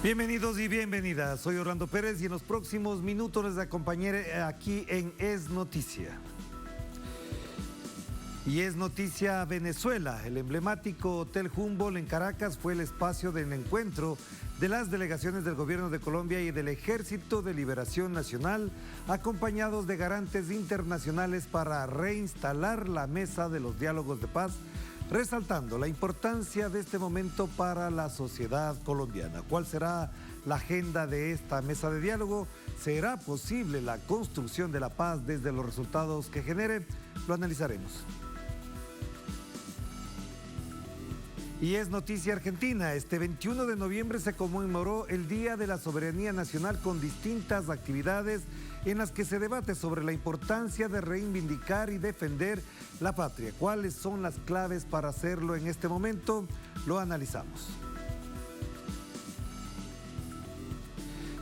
Bienvenidos y bienvenidas, soy Orlando Pérez y en los próximos minutos les acompañaré aquí en Es Noticia. Y es noticia Venezuela. El emblemático Hotel Humboldt en Caracas fue el espacio del encuentro de las delegaciones del Gobierno de Colombia y del Ejército de Liberación Nacional, acompañados de garantes internacionales para reinstalar la mesa de los diálogos de paz, resaltando la importancia de este momento para la sociedad colombiana. ¿Cuál será la agenda de esta mesa de diálogo? ¿Será posible la construcción de la paz desde los resultados que genere? Lo analizaremos. Y es noticia argentina. Este 21 de noviembre se conmemoró el Día de la Soberanía Nacional con distintas actividades en las que se debate sobre la importancia de reivindicar y defender la patria. ¿Cuáles son las claves para hacerlo en este momento? Lo analizamos.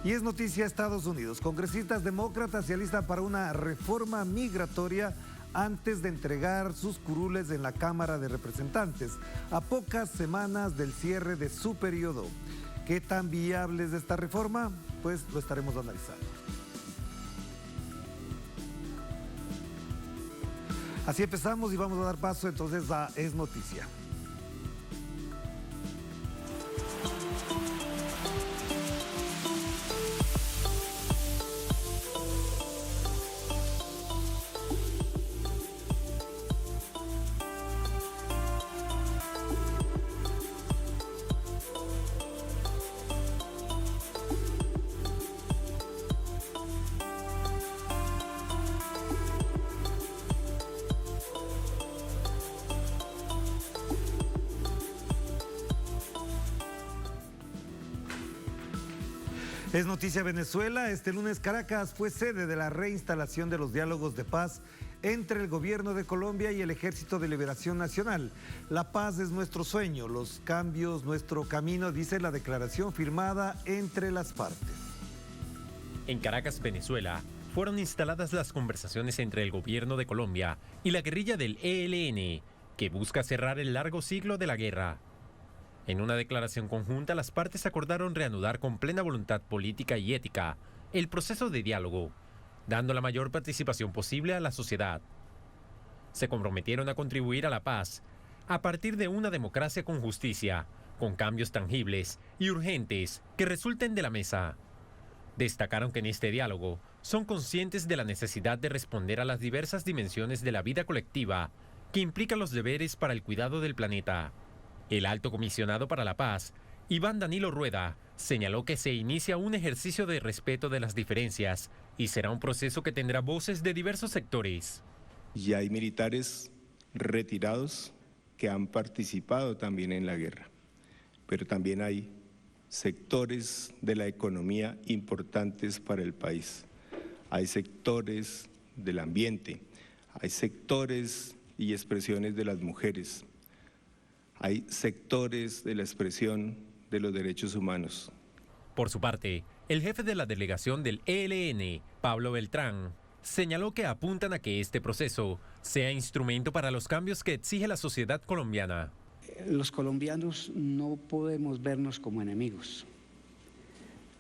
Y es noticia Estados Unidos. Congresistas demócratas se alistan para una reforma migratoria antes de entregar sus curules en la Cámara de Representantes, a pocas semanas del cierre de su periodo. ¿Qué tan viable es esta reforma? Pues lo estaremos analizando. Así empezamos y vamos a dar paso entonces a Es Noticia. Es noticia Venezuela. Este lunes Caracas fue sede de la reinstalación de los diálogos de paz entre el Gobierno de Colombia y el Ejército de Liberación Nacional. La paz es nuestro sueño, los cambios nuestro camino, dice la declaración firmada entre las partes. En Caracas, Venezuela, fueron instaladas las conversaciones entre el Gobierno de Colombia y la guerrilla del ELN, que busca cerrar el largo siglo de la guerra. En una declaración conjunta, las partes acordaron reanudar con plena voluntad política y ética el proceso de diálogo, dando la mayor participación posible a la sociedad. Se comprometieron a contribuir a la paz a partir de una democracia con justicia, con cambios tangibles y urgentes que resulten de la mesa. Destacaron que en este diálogo son conscientes de la necesidad de responder a las diversas dimensiones de la vida colectiva que implican los deberes para el cuidado del planeta. El alto comisionado para la paz, Iván Danilo Rueda, señaló que se inicia un ejercicio de respeto de las diferencias y será un proceso que tendrá voces de diversos sectores. Ya hay militares retirados que han participado también en la guerra, pero también hay sectores de la economía importantes para el país. Hay sectores del ambiente, hay sectores y expresiones de las mujeres. Hay sectores de la expresión de los derechos humanos. Por su parte, el jefe de la delegación del ELN, Pablo Beltrán, señaló que apuntan a que este proceso sea instrumento para los cambios que exige la sociedad colombiana. Los colombianos no podemos vernos como enemigos.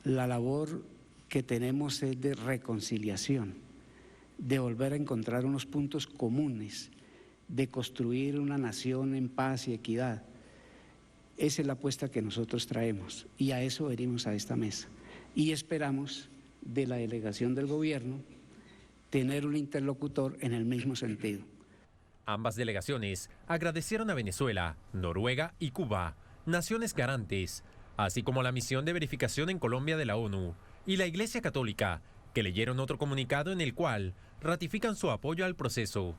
La labor que tenemos es de reconciliación, de volver a encontrar unos puntos comunes, de construir una nación en paz y equidad. Esa es la apuesta que nosotros traemos y a eso venimos a esta mesa. Y esperamos de la delegación del gobierno tener un interlocutor en el mismo sentido. Ambas delegaciones agradecieron a Venezuela, Noruega y Cuba, naciones garantes, así como la misión de verificación en Colombia de la ONU y la Iglesia Católica, que leyeron otro comunicado en el cual ratifican su apoyo al proceso.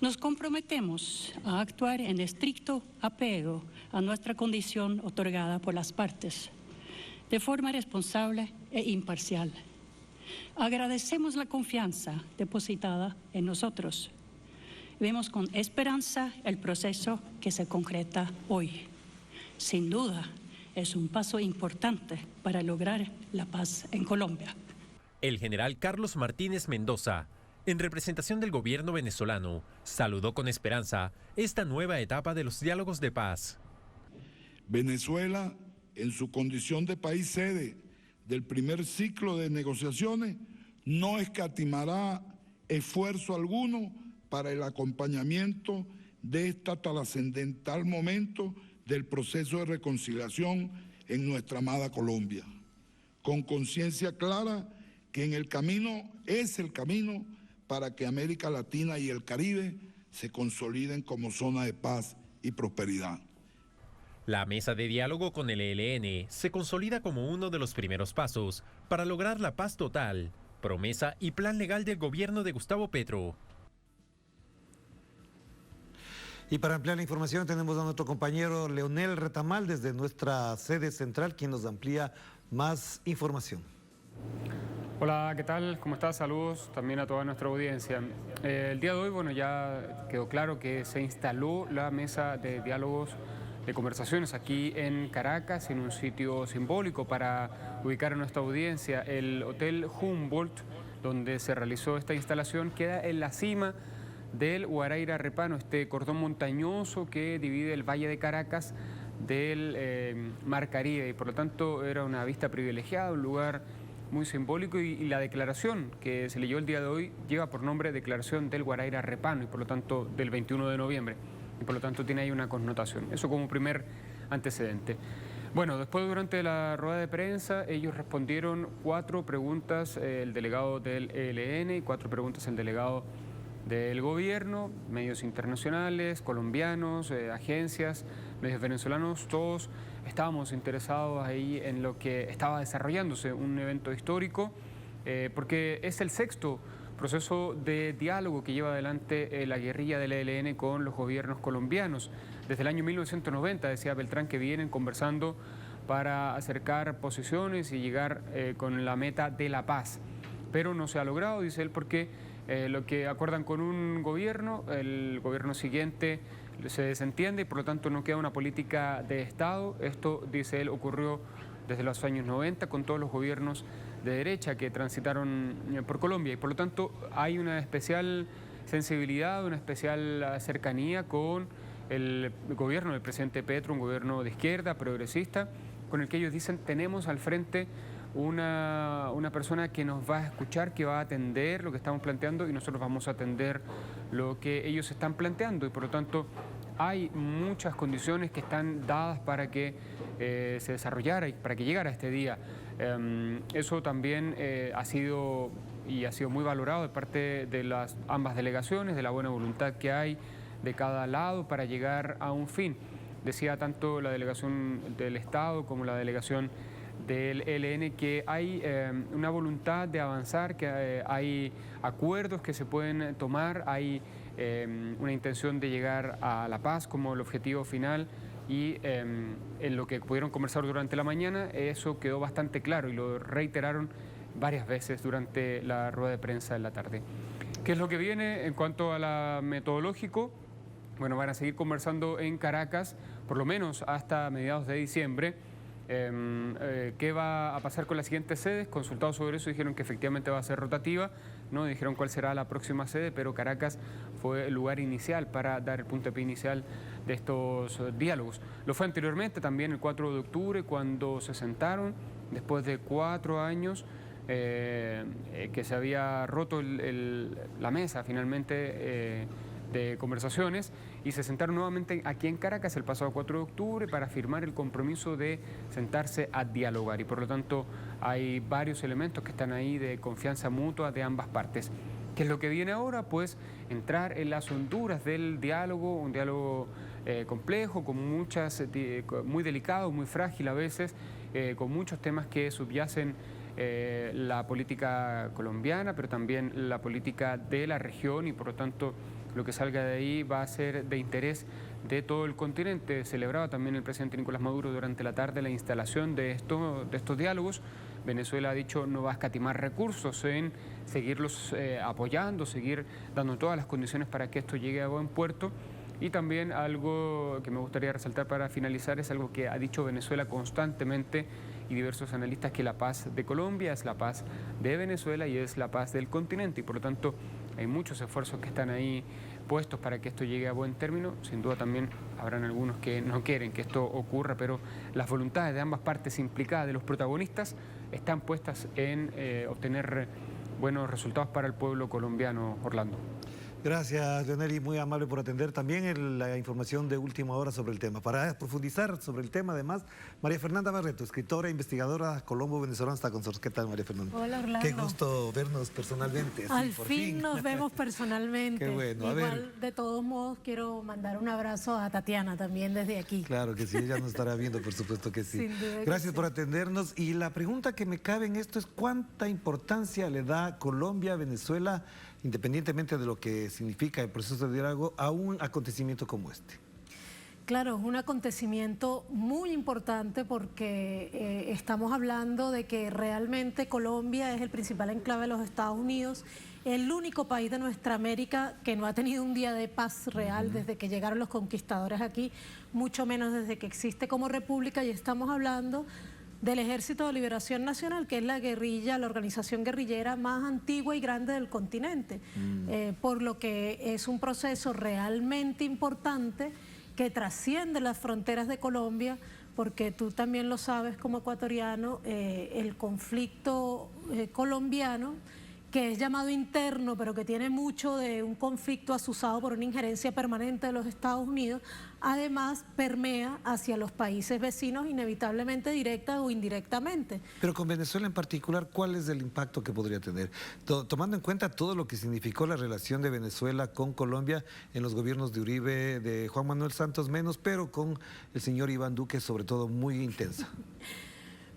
Nos comprometemos a actuar en estricto apego a nuestra condición otorgada por las partes, de forma responsable e imparcial. Agradecemos la confianza depositada en nosotros. Vemos con esperanza el proceso que se concreta hoy. Sin duda, es un paso importante para lograr la paz en Colombia. El general Carlos Martínez Mendoza, en representación del gobierno venezolano, saludó con esperanza esta nueva etapa de los diálogos de paz. Venezuela en su condición de país sede del primer ciclo de negociaciones, no escatimará esfuerzo alguno para el acompañamiento de este trascendental momento del proceso de reconciliación en nuestra amada Colombia, con conciencia clara que el camino es el camino para que América Latina y el Caribe se consoliden como zona de paz y prosperidad. La mesa de diálogo con el ELN se consolida como uno de los primeros pasos para lograr la paz total, promesa y plan legal del gobierno de Gustavo Petro. Y para ampliar la información tenemos a nuestro compañero Leonel Retamal desde nuestra sede central, quien nos amplía más información. Hola, ¿qué tal? ¿Cómo estás? Saludos también a toda nuestra audiencia. El día de hoy, bueno, ya quedó claro que se instaló la mesa de diálogos, de conversaciones aquí en Caracas, en un sitio simbólico para ubicar a nuestra audiencia. El Hotel Humboldt, donde se realizó esta instalación, queda en la cima del Guaraíra Repano, este cordón montañoso que divide el Valle de Caracas del Mar Caribe, y por lo tanto era una vista privilegiada, un lugar muy simbólico, y la declaración que se leyó el día de hoy lleva por nombre Declaración del Guaraíra Repano, y por lo tanto del 21 de noviembre, y por lo tanto tiene ahí una connotación. Eso como primer antecedente. Bueno, después durante la rueda de prensa ellos respondieron 4 preguntas, el delegado del ELN, y 4 preguntas el delegado del gobierno, medios internacionales, colombianos, agencias, medios venezolanos. Todos estábamos interesados ahí en lo que estaba desarrollándose, un evento histórico, porque es el 6º proceso de diálogo que lleva adelante la guerrilla del ELN con los gobiernos colombianos. Desde el año 1990, decía Beltrán, que vienen conversando para acercar posiciones y llegar con la meta de la paz. Pero no se ha logrado, dice él, porque lo que acuerdan con un gobierno, el gobierno siguiente se desentiende y por lo tanto no queda una política de Estado. Esto, dice él, ocurrió desde los años 90 con todos los gobiernos de derecha que transitaron por Colombia, y por lo tanto hay una especial sensibilidad, una especial cercanía con el gobierno del presidente Petro, un gobierno de izquierda, progresista, con el que ellos dicen tenemos al frente una persona que nos va a escuchar, que va a atender lo que estamos planteando, y nosotros vamos a atender lo que ellos están planteando, y por lo tanto hay muchas condiciones que están dadas para que se desarrollara y para que llegara este día. Eso también ha sido muy valorado de parte de ambas delegaciones, de la buena voluntad que hay de cada lado para llegar a un fin. Decía tanto la delegación del Estado como la delegación del ELN que hay una voluntad de avanzar, que hay acuerdos que se pueden tomar, hay una intención de llegar a la paz como el objetivo final, y en lo que pudieron conversar durante la mañana eso quedó bastante claro y lo reiteraron varias veces durante la rueda de prensa de la tarde. ¿Qué es lo que viene en cuanto a lo metodológico? Bueno, van a seguir conversando en Caracas por lo menos hasta mediados de diciembre. ¿Qué va a pasar con las siguientes sedes? Consultados sobre eso, dijeron que efectivamente va a ser rotativa, no dijeron cuál será la próxima sede, pero Caracas fue el lugar inicial para dar el puntapié inicial de estos diálogos. Lo fue anteriormente, también el 4 de octubre, cuando se sentaron, después de 4 años que se había roto la mesa finalmente de conversaciones, y se sentaron nuevamente aquí en Caracas el pasado 4 de octubre para firmar el compromiso de sentarse a dialogar, y por lo tanto hay varios elementos que están ahí de confianza mutua de ambas partes. ¿Qué es lo que viene ahora? Pues entrar en las honduras del diálogo, un diálogo complejo, con muy delicado, muy frágil a veces, con muchos temas que subyacen la política colombiana, pero también la política de la región, y por lo tanto lo que salga de ahí va a ser de interés de todo el continente. Celebraba también el presidente Nicolás Maduro durante la tarde la instalación de estos diálogos. Venezuela ha dicho no va a escatimar recursos en seguirlos apoyando, seguir dando todas las condiciones para que esto llegue a buen puerto. Y también algo que me gustaría resaltar para finalizar es algo que ha dicho Venezuela constantemente y diversos analistas, que la paz de Colombia es la paz de Venezuela y es la paz del continente, y por lo tanto hay muchos esfuerzos que están ahí puestos para que esto llegue a buen término. Sin duda también habrán algunos que no quieren que esto ocurra, pero las voluntades de ambas partes implicadas, de los protagonistas, están puestas en obtener buenos resultados para el pueblo colombiano, Orlando. Gracias, Leonel, y muy amable por atender también la información de última hora sobre el tema. Para profundizar sobre el tema, además, María Fernanda Barreto, escritora e investigadora colombo-venezolana, está con nosotros. ¿Qué tal, María Fernanda? Hola, Orlando. Qué gusto vernos personalmente. Al fin nos vemos personalmente. Qué bueno. Igual, de todos modos, quiero mandar un abrazo a Tatiana también desde aquí. Claro que sí, ella nos estará viendo, por supuesto que sí. Sin duda que Gracias sí. por atendernos. Y la pregunta que me cabe en esto es ¿cuánta importancia le da Colombia a Venezuela, independientemente de lo que significa el proceso de diálogo, a un acontecimiento como este? Claro, es un acontecimiento muy importante porque estamos hablando de que realmente Colombia es el principal enclave de los Estados Unidos, el único país de nuestra América que no ha tenido un día de paz real desde que llegaron los conquistadores aquí, mucho menos desde que existe como república, y estamos hablando del Ejército de Liberación Nacional, que es la guerrilla, la organización guerrillera más antigua y grande del continente, por lo que es un proceso realmente importante que trasciende las fronteras de Colombia, porque tú también lo sabes como ecuatoriano, el conflicto colombiano, que es llamado interno, pero que tiene mucho de un conflicto azuzado por una injerencia permanente de los Estados Unidos, además permea hacia los países vecinos inevitablemente directa o indirectamente. Pero con Venezuela en particular, ¿cuál es el impacto que podría tener? Tomando en cuenta todo lo que significó la relación de Venezuela con Colombia en los gobiernos de Uribe, de Juan Manuel Santos menos, pero con el señor Iván Duque sobre todo muy intensa.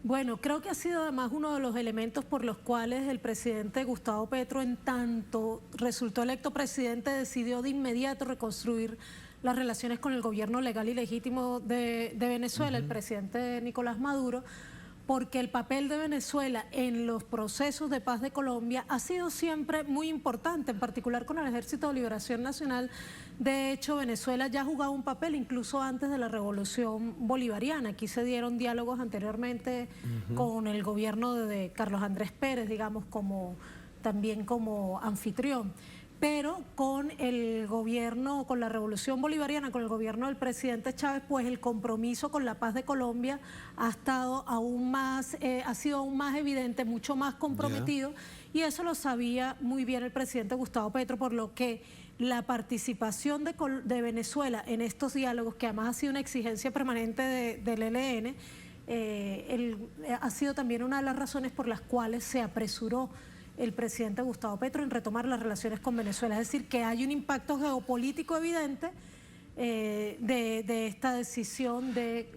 Bueno, creo que ha sido además uno de los elementos por los cuales el presidente Gustavo Petro, en tanto resultó electo presidente, decidió de inmediato reconstruir las relaciones con el gobierno legal y legítimo de Venezuela, el presidente Nicolás Maduro, porque el papel de Venezuela en los procesos de paz de Colombia ha sido siempre muy importante, en particular con el Ejército de Liberación Nacional. De hecho, Venezuela ya jugaba un papel incluso antes de la Revolución Bolivariana. Aquí se dieron diálogos anteriormente con el gobierno de Carlos Andrés Pérez, digamos, también como anfitrión. Pero con el gobierno, con la Revolución Bolivariana, con el gobierno del presidente Chávez, pues el compromiso con la paz de Colombia ha sido aún más evidente, mucho más comprometido, y eso lo sabía muy bien el presidente Gustavo Petro, por lo que la participación de Venezuela en estos diálogos, que además ha sido una exigencia permanente del ELN, ha sido también una de las razones por las cuales se apresuró el presidente Gustavo Petro en retomar las relaciones con Venezuela. Es decir, que hay un impacto geopolítico evidente de esta decisión de...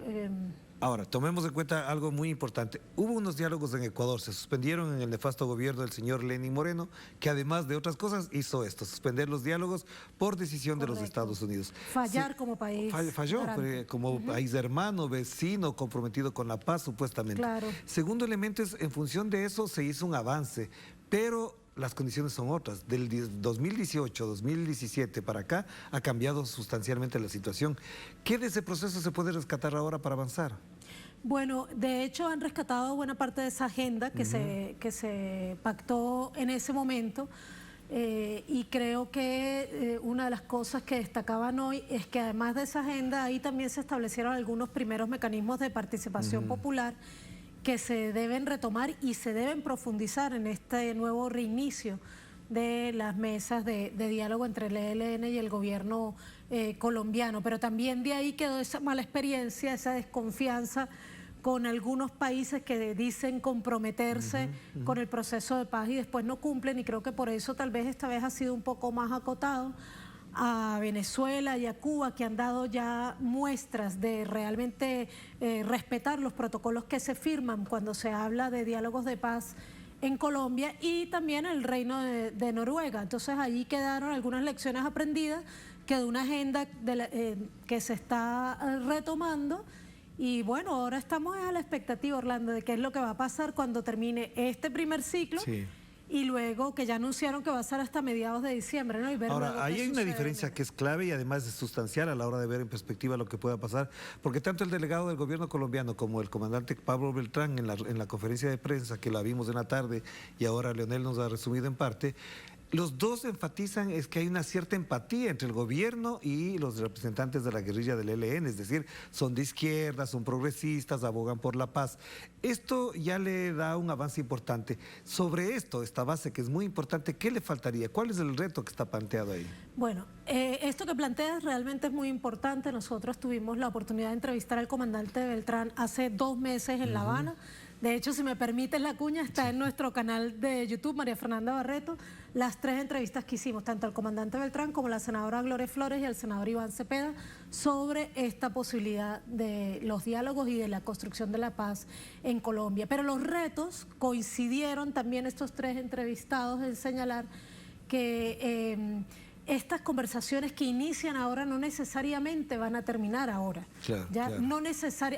Ahora, tomemos en cuenta algo muy importante. Hubo unos diálogos en Ecuador, se suspendieron en el nefasto gobierno del señor Lenín Moreno, que además de otras cosas hizo esto, suspender los diálogos por decisión de los Estados Unidos. Fallar como país. Falló como país hermano, vecino, comprometido con la paz, supuestamente. Claro. Segundo elemento es, en función de eso se hizo un avance, pero las condiciones son otras. Del 2018, 2017 para acá ha cambiado sustancialmente la situación. ¿Qué de ese proceso se puede rescatar ahora para avanzar? Bueno, de hecho han rescatado buena parte de esa agenda que se pactó en ese momento, y creo que una de las cosas que destacaban hoy es que además de esa agenda ahí también se establecieron algunos primeros mecanismos de participación popular que se deben retomar y se deben profundizar en este nuevo reinicio de las mesas de diálogo entre el ELN y el gobierno colombiano. Pero también de ahí quedó esa mala experiencia, esa desconfianza con algunos países que dicen comprometerse con el proceso de paz y después no cumplen, y creo que por eso tal vez esta vez ha sido un poco más acotado a Venezuela y a Cuba, que han dado ya muestras de realmente respetar los protocolos que se firman cuando se habla de diálogos de paz en Colombia, y también el Reino de Noruega. Entonces allí quedaron algunas lecciones aprendidas, que de una agenda que se está retomando, y bueno, ahora estamos a la expectativa, Orlando, de qué es lo que va a pasar cuando termine este primer ciclo. Sí. Y luego que ya anunciaron que va a ser hasta mediados de diciembre, ¿no? Y ver ahora, ahí hay una diferencia que es clave y además es sustancial a la hora de ver en perspectiva lo que pueda pasar, porque tanto el delegado del gobierno colombiano como el comandante Pablo Beltrán en la conferencia de prensa, que la vimos en la tarde y ahora Leonel nos ha resumido en parte, Los dos enfatizan es que hay una cierta empatía entre el gobierno y los representantes de la guerrilla del ELN, es decir, son de izquierda, son progresistas, abogan por la paz. Esto ya le da un avance importante. Sobre esto, esta base que es muy importante, ¿qué le faltaría? ¿Cuál es el reto que está planteado ahí? Bueno, esto que planteas realmente es muy importante. Nosotros tuvimos la oportunidad de entrevistar al comandante Beltrán hace 2 meses en La Habana. De hecho, si me permites la cuña, está en nuestro canal de YouTube, María Fernanda Barreto, las 3 entrevistas que hicimos, tanto al comandante Beltrán como a la senadora Gloria Flores y al senador Iván Cepeda, sobre esta posibilidad de los diálogos y de la construcción de la paz en Colombia. Pero los retos coincidieron también estos 3 entrevistados en señalar que estas conversaciones que inician ahora no necesariamente van a terminar ahora. Claro. No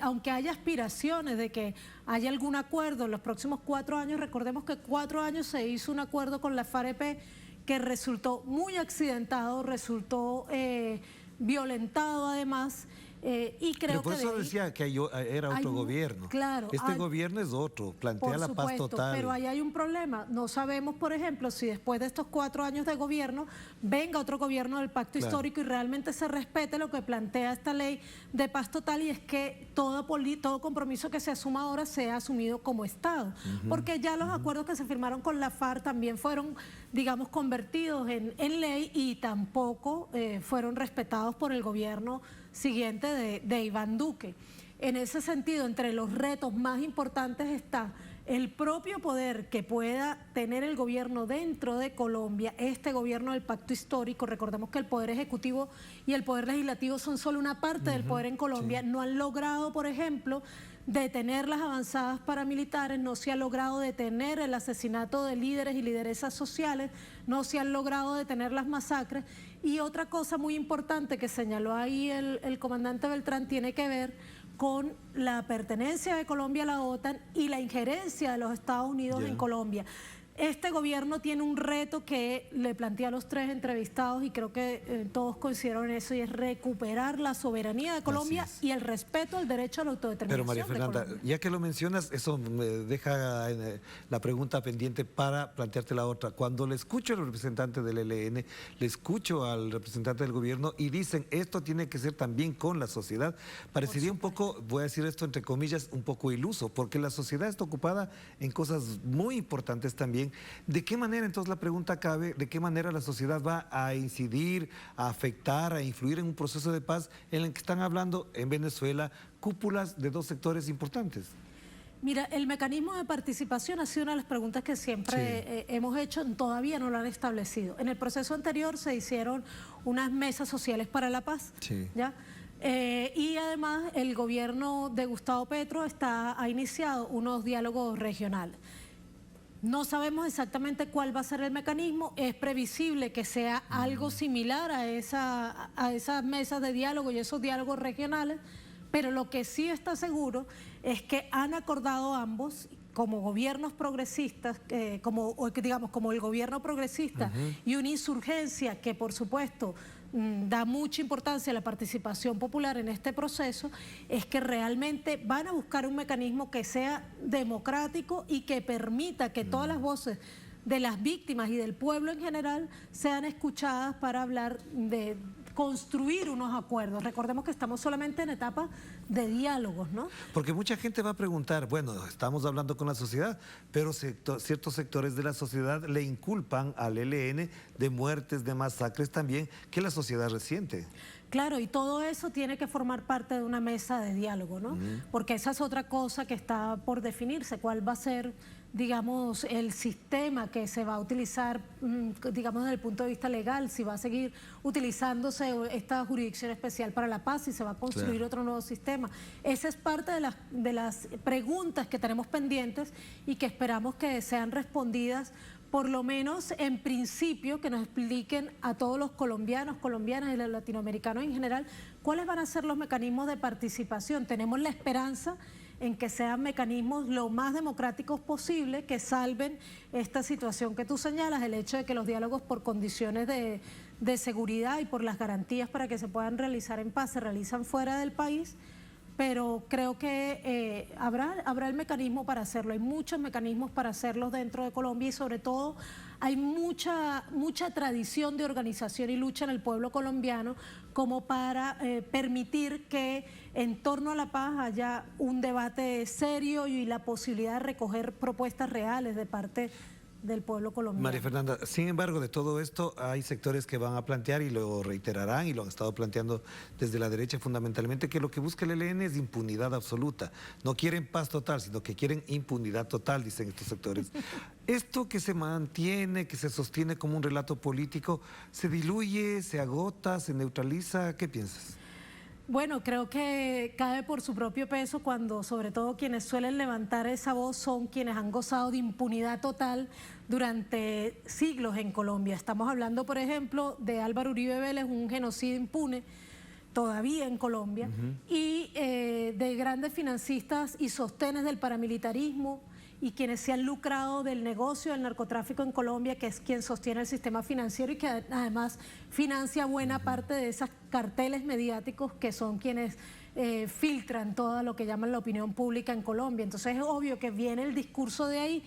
aunque haya aspiraciones de que haya algún acuerdo en los próximos 4 años, recordemos que 4 años se hizo un acuerdo con la FAREP que resultó muy accidentado, resultó violentado además. Y creo pero por eso decía que era otro gobierno. Claro. Este gobierno es otro, plantea la paz total. Pero ahí hay un problema. No sabemos, por ejemplo, si después de estos 4 años de gobierno venga otro gobierno del pacto histórico y realmente se respete lo que plantea esta ley de paz total, y es que todo compromiso que se asuma ahora sea asumido como Estado. Porque ya los acuerdos que se firmaron con la FARC también fueron, digamos, convertidos en ley y tampoco fueron respetados por el gobierno siguiente de Iván Duque. En ese sentido, entre los retos más importantes está el propio poder que pueda tener el gobierno dentro de Colombia, este gobierno del pacto histórico. Recordemos que el poder ejecutivo y el poder legislativo son solo una parte del poder en Colombia. No han logrado, por ejemplo, detener las avanzadas paramilitares, no se ha logrado detener el asesinato de líderes y lideresas sociales, no se han logrado detener las masacres. Y otra cosa muy importante que señaló ahí el comandante Beltrán tiene que ver con la pertenencia de Colombia a la OTAN y la injerencia de los Estados Unidos en Colombia. Este gobierno tiene un reto que le plantea a los 3 entrevistados y creo que todos coincidieron en eso, y es recuperar la soberanía de Colombia y el respeto al derecho a la autodeterminación. Pero María Fernanda, ya que lo mencionas, eso me deja la pregunta pendiente para plantearte la otra. Cuando le escucho al representante del ELN, le escucho al representante del gobierno y dicen esto tiene que ser también con la sociedad, parecería un poco, voy a decir esto entre comillas, un poco iluso, porque la sociedad está ocupada en cosas muy importantes también. ¿De qué manera, entonces la pregunta cabe, de qué manera la sociedad va a incidir, a afectar, a influir en un proceso de paz en el que están hablando en Venezuela cúpulas de 2 sectores importantes? Mira, el mecanismo de participación ha sido una de las preguntas que siempre hemos hecho, todavía no lo han establecido. En el proceso anterior se hicieron unas mesas sociales para la paz, ¿ya? Y además el gobierno de Gustavo Petro ha iniciado unos diálogos regionales. No sabemos exactamente cuál va a ser el mecanismo, es previsible que sea algo similar a esas mesas de diálogo y esos diálogos regionales, pero lo que sí está seguro es que han acordado ambos, como gobiernos progresistas, como el gobierno progresista y una insurgencia que por supuesto da mucha importancia a la participación popular en este proceso, es que realmente van a buscar un mecanismo que sea democrático y que permita que todas las voces de las víctimas y del pueblo en general sean escuchadas para hablar de construir unos acuerdos. Recordemos que estamos solamente en etapa de diálogos, ¿no? Porque mucha gente va a preguntar, bueno, estamos hablando con la sociedad, pero ciertos sectores de la sociedad le inculpan al ELN de muertes, de masacres también, que la sociedad resiente. Claro, y todo eso tiene que formar parte de una mesa de diálogo, ¿no? Porque esa es otra cosa que está por definirse, cuál va a ser, digamos, el sistema que se va a utilizar, digamos, desde el punto de vista legal, si va a seguir utilizándose esta jurisdicción especial para la paz, si se va a construir otro nuevo sistema. Esa es parte de las preguntas que tenemos pendientes y que esperamos que sean respondidas, por lo menos en principio, que nos expliquen a todos los colombianos, colombianas y los latinoamericanos en general, cuáles van a ser los mecanismos de participación. Tenemos la esperanza en que sean mecanismos lo más democráticos posible, que salven esta situación que tú señalas, el hecho de que los diálogos por condiciones de seguridad y por las garantías para que se puedan realizar en paz se realizan fuera del país, pero creo que habrá el mecanismo para hacerlo. Hay muchos mecanismos para hacerlo dentro de Colombia y sobre todo hay mucha tradición de organización y lucha en el pueblo colombiano como para permitir que en torno a la paz haya un debate serio y la posibilidad de recoger propuestas reales de parte del pueblo colombiano. María Fernanda, sin embargo, de todo esto hay sectores que van a plantear y lo reiterarán y lo han estado planteando desde la derecha fundamentalmente, que lo que busca el ELN es impunidad absoluta. No quieren paz total, sino que quieren impunidad total, dicen estos sectores. Esto que se mantiene, que se sostiene como un relato político, ¿se diluye, se agota, se neutraliza? ¿Qué piensas? Bueno, creo que cae por su propio peso cuando sobre todo quienes suelen levantar esa voz son quienes han gozado de impunidad total durante siglos en Colombia. Estamos hablando, por ejemplo, de Álvaro Uribe Vélez, un genocidio impune todavía en Colombia, y de grandes financistas y sostenes del paramilitarismo y quienes se han lucrado del negocio del narcotráfico en Colombia, que es quien sostiene el sistema financiero y que además financia buena parte de esos carteles mediáticos que son quienes filtran todo lo que llaman la opinión pública en Colombia. Entonces es obvio que viene el discurso de ahí,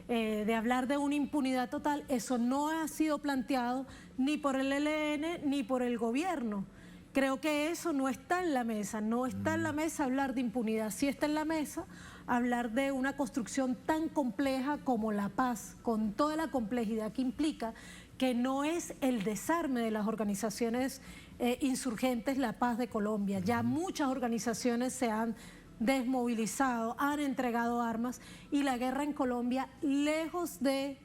de hablar de una impunidad total. Eso no ha sido planteado ni por el ELN ni por el gobierno. Creo que eso no está en la mesa, no está en la mesa hablar de impunidad, sí está en la mesa hablar de una construcción tan compleja como la paz, con toda la complejidad que implica, que no es el desarme de las organizaciones insurgentes la paz de Colombia. Ya muchas organizaciones se han desmovilizado, han entregado armas y la guerra en Colombia, lejos de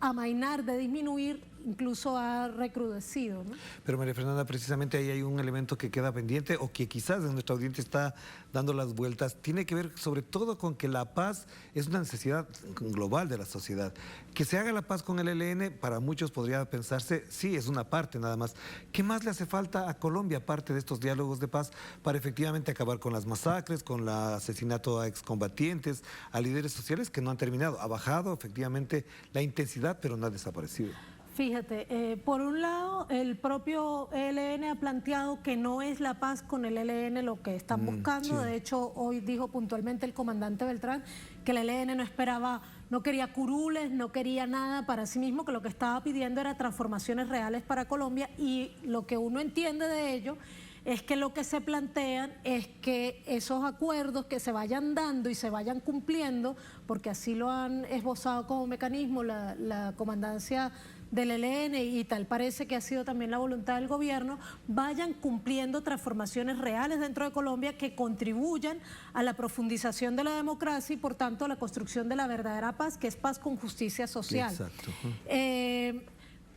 amainar, de disminuir, incluso ha recrudecido, ¿no? Pero María Fernanda, precisamente ahí hay un elemento que queda pendiente o que quizás nuestra audiencia está dando las vueltas. Tiene que ver sobre todo con que la paz es una necesidad global de la sociedad. Que se haga la paz con el ELN, para muchos podría pensarse, sí, es una parte nada más. ¿Qué más le hace falta a Colombia, aparte de estos diálogos de paz, para efectivamente acabar con las masacres, con el asesinato a excombatientes, a líderes sociales que no han terminado? Ha bajado efectivamente la intensidad, pero no ha desaparecido. Fíjate, por un lado, el propio ELN ha planteado que no es la paz con el ELN lo que están buscando. Sí. De hecho, hoy dijo puntualmente el comandante Beltrán que el ELN no esperaba, no quería curules, no quería nada para sí mismo, que lo que estaba pidiendo era transformaciones reales para Colombia, y lo que uno entiende de ello es que lo que se plantean es que esos acuerdos que se vayan dando y se vayan cumpliendo, porque así lo han esbozado como mecanismo la comandancia del ELN y tal parece que ha sido también la voluntad del gobierno, vayan cumpliendo transformaciones reales dentro de Colombia que contribuyan a la profundización de la democracia y por tanto a la construcción de la verdadera paz, que es paz con justicia social. Exacto.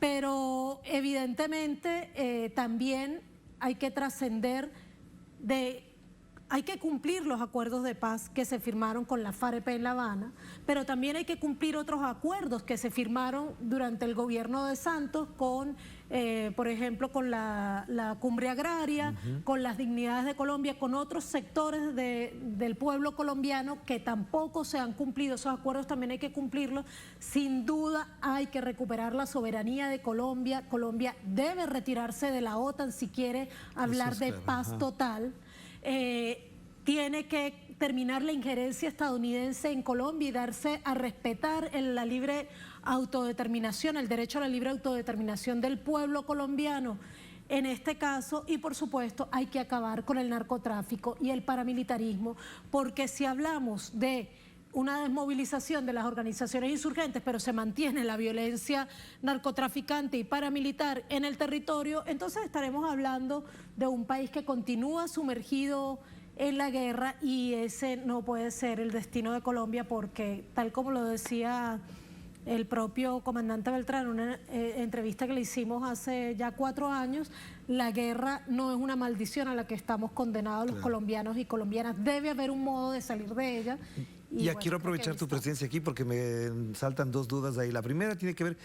Pero evidentemente también hay que trascender hay que cumplir los acuerdos de paz que se firmaron con la FAREP en La Habana, pero también hay que cumplir otros acuerdos que se firmaron durante el gobierno de Santos con, por ejemplo, con la cumbre agraria, con las dignidades de Colombia, con otros sectores del pueblo colombiano que tampoco se han cumplido. Esos acuerdos también hay que cumplirlos. Sin duda hay que recuperar la soberanía de Colombia. Colombia debe retirarse de la OTAN si quiere hablar de paz total. Tiene que terminar la injerencia estadounidense en Colombia y darse a respetar la libre autodeterminación, el derecho a la libre autodeterminación del pueblo colombiano en este caso, y por supuesto hay que acabar con el narcotráfico y el paramilitarismo, porque si hablamos de una desmovilización de las organizaciones insurgentes, pero se mantiene la violencia narcotraficante y paramilitar en el territorio, entonces estaremos hablando de un país que continúa sumergido en la guerra, y ese no puede ser el destino de Colombia, porque tal como lo decía el propio comandante Beltrán en una entrevista que le hicimos hace ya 4 años, la guerra no es una maldición a la que estamos condenados los colombianos y colombianas. Debe haber un modo de salir de ella. Y bueno, quiero aprovechar tu presencia aquí porque me saltan 2 dudas ahí. La primera tiene que ver,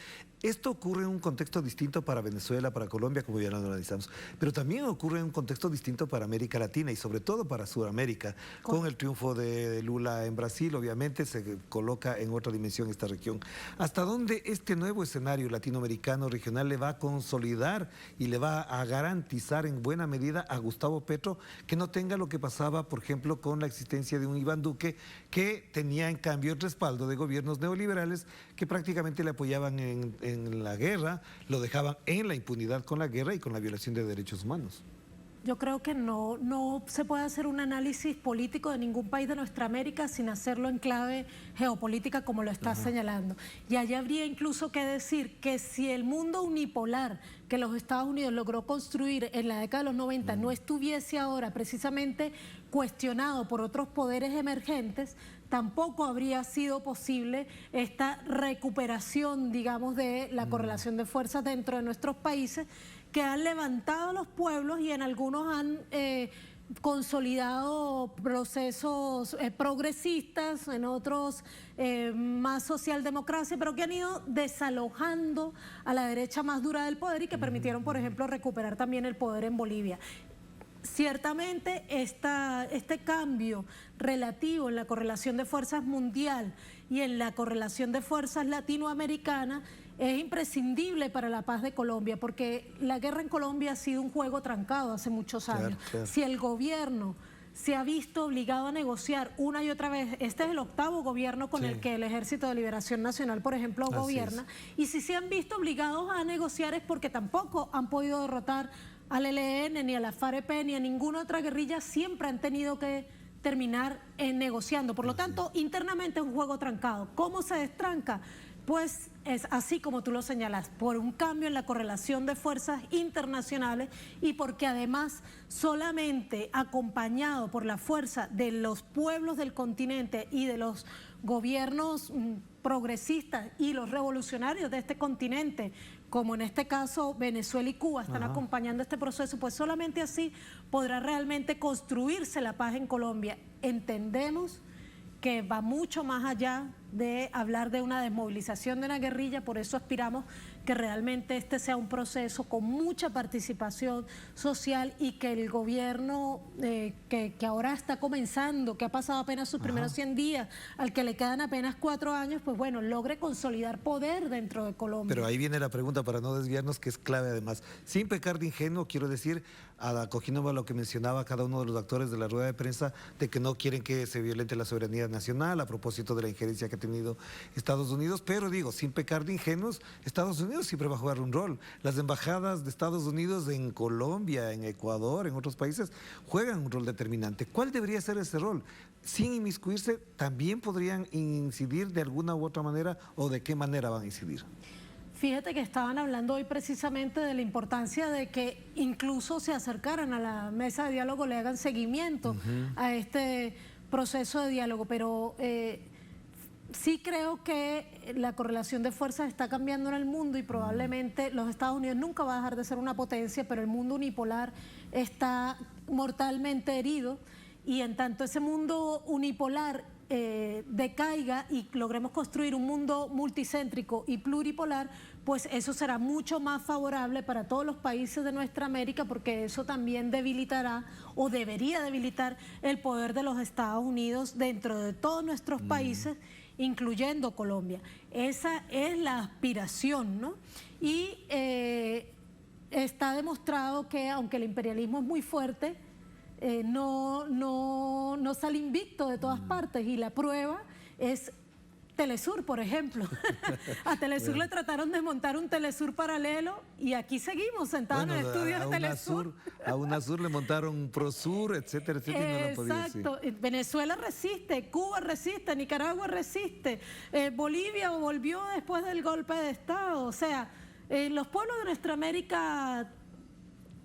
esto ocurre en un contexto distinto para Venezuela, para Colombia, como ya lo analizamos, pero también ocurre en un contexto distinto para América Latina y sobre todo para Sudamérica. Con el triunfo de Lula en Brasil, obviamente se coloca en otra dimensión esta región. ¿Hasta dónde este nuevo escenario latinoamericano regional le va a consolidar y le va a garantizar en buena medida a Gustavo Petro que no tenga lo que pasaba, por ejemplo, con la existencia de un Iván Duque, que que tenía en cambio el respaldo de gobiernos neoliberales que prácticamente le apoyaban en la guerra, lo dejaban en la impunidad con la guerra y con la violación de derechos humanos. Yo creo que no se puede hacer un análisis político de ningún país de nuestra América sin hacerlo en clave geopolítica como lo está señalando. Y allá habría incluso que decir que si el mundo unipolar que los Estados Unidos logró construir en la década de los 90 no estuviese ahora precisamente cuestionado por otros poderes emergentes, tampoco habría sido posible esta recuperación, digamos, de la correlación de fuerzas dentro de nuestros países, que han levantado a los pueblos y en algunos han consolidado procesos progresistas, en otros más socialdemocracia, pero que han ido desalojando a la derecha más dura del poder y que permitieron, por ejemplo, recuperar también el poder en Bolivia. Ciertamente este cambio relativo en la correlación de fuerzas mundial y en la correlación de fuerzas latinoamericanas es imprescindible para la paz de Colombia, porque la guerra en Colombia ha sido un juego trancado hace muchos años. Claro. Si el gobierno se ha visto obligado a negociar una y otra vez, este es el 8º gobierno con el que el Ejército de Liberación Nacional, por ejemplo, gobierna, y si se han visto obligados a negociar es porque tampoco han podido derrotar al ELN, ni a la FAREP, ni a ninguna otra guerrilla, siempre han tenido que terminar negociando. Por lo tanto, internamente es un juego trancado. ¿Cómo se destranca? Pues es así como tú lo señalas, por un cambio en la correlación de fuerzas internacionales y porque además solamente acompañado por la fuerza de los pueblos del continente y de los gobiernos progresistas y los revolucionarios de este continente, como en este caso Venezuela y Cuba están acompañando este proceso, pues solamente así podrá realmente construirse la paz en Colombia. Entendemos que va mucho más allá de hablar de una desmovilización de una guerrilla, por eso aspiramos que realmente este sea un proceso con mucha participación social y que el gobierno que ahora está comenzando, que ha pasado apenas sus primeros 100 días, al que le quedan apenas 4 años, pues bueno, logre consolidar poder dentro de Colombia. Pero ahí viene la pregunta para no desviarnos, que es clave además. Sin pecar de ingenuo, quiero decir, acogiéndome a lo que mencionaba cada uno de los actores de la rueda de prensa, de que no quieren que se violente la soberanía nacional a propósito de la injerencia que ha tenido Estados Unidos, pero digo, sin pecar de ingenuos, Estados Unidos siempre va a jugar un rol. Las embajadas de Estados Unidos en Colombia, en Ecuador, en otros países, juegan un rol determinante. ¿Cuál debería ser ese rol? Sin inmiscuirse, ¿también podrían incidir de alguna u otra manera o de qué manera van a incidir? Fíjate que estaban hablando hoy precisamente de la importancia de que incluso se acercaran a la mesa de diálogo, le hagan seguimiento a este proceso de diálogo, pero sí creo que la correlación de fuerzas está cambiando en el mundo y probablemente los Estados Unidos nunca va a dejar de ser una potencia, pero el mundo unipolar está mortalmente herido y en tanto ese mundo unipolar decaiga y logremos construir un mundo multicéntrico y pluripolar, pues eso será mucho más favorable para todos los países de nuestra América, porque eso también debilitará o debería debilitar el poder de los Estados Unidos dentro de todos nuestros países, incluyendo Colombia. Esa es la aspiración, ¿no? Y está demostrado que aunque el imperialismo es muy fuerte, no sale invicto de todas partes, y la prueba es Telesur, por ejemplo. A Telesur le trataron de montar un Telesur paralelo y aquí seguimos sentados en el estudio de Telesur. A UNASUR le montaron un PROSUR, etcétera, etcétera, y no lo podía decir. Exacto. Venezuela resiste, Cuba resiste, Nicaragua resiste, Bolivia volvió después del golpe de Estado. O sea, los pueblos de nuestra América